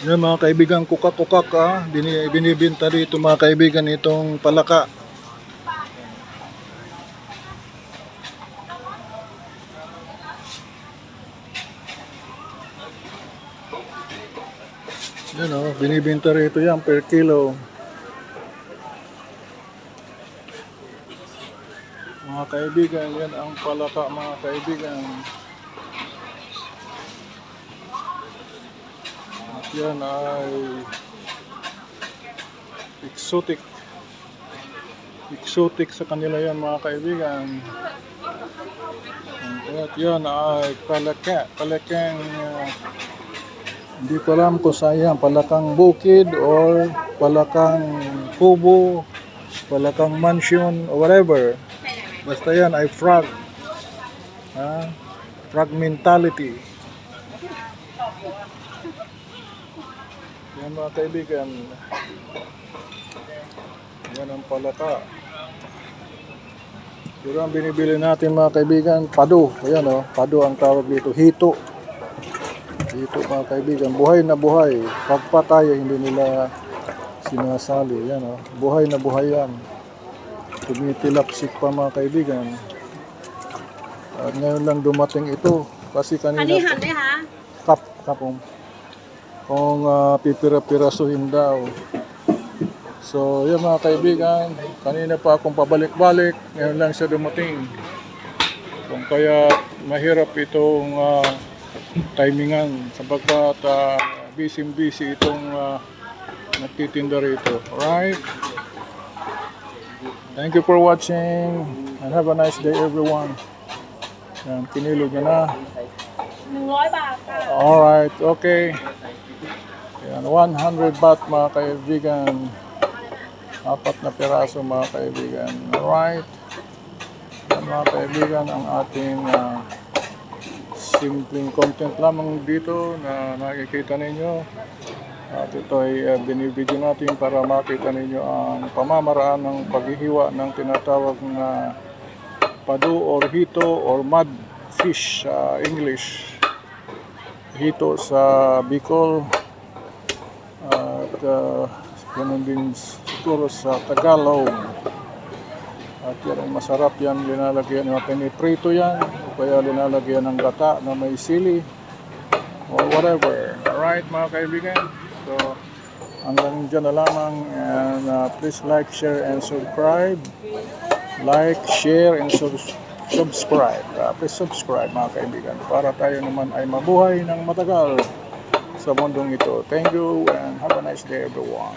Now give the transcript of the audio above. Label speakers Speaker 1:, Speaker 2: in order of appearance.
Speaker 1: Yan mga kaibigan, kukak-kukak binibinta dito mga kaibigan itong palaka. Yan binibinta rito yan per kilo. Mga kaibigan, yan ang palaka mga kaibigan. At yan ay exotic sa kanila yan mga kaibigan. At yan ay palakang hindi ko alam kung saan, palakang bukid or palakang kubo, palakang mansion or whatever. Basta yan ay frog. Frog mentality. Yan mga kaibigan. Yan ang palaka. Pero ang binibili natin mga kaibigan, pado. Ayan pado ang tawag dito, hito. Hito mga kaibigan, buhay na buhay. Pagpatay hindi nila sinasali. Yan buhay na buhay yan. Tumitilapsik pa mga kaibigan. At ngayon lang dumating ito. Kasi kanina kapong kung pipira-pirasuhin daw. So yan mga kaibigan, kanina pa akong pabalik-balik, ngayon lang siya dumating. Kung kaya mahirap itong timingan sapagkat busy itong nagtitinda rito. Alright? Thank you for watching and have a nice day everyone. Yan, kinilog na.
Speaker 2: 100 bahtค่ะ
Speaker 1: Alright, okay. Yan, 100 baht mga kaibigan. 4 na piraso mga kaibigan. Alright. Yan mga kaibigan ang ating simpleng content lamang dito na nakikita ninyo. At ito ay binibidyo natin para makita ninyo ang pamamaraan ng paghihiwa ng tinatawag na pado or hito or mud fish sa English. Hito sa Bicol. At ganun din siguro sa Tagalog. At yan ay masarap yan, linalagyan ng piniprito yan o kaya linalagyan ng gata na may sili or whatever. Alright mga kaibigan, so hanggang dyan na lamang, and please like, share and subscribe. Like, share and subscribe. Please subscribe mga kaibigan para tayo naman ay mabuhay ng matagal sa mundong ito. Thank you and have a nice day everyone.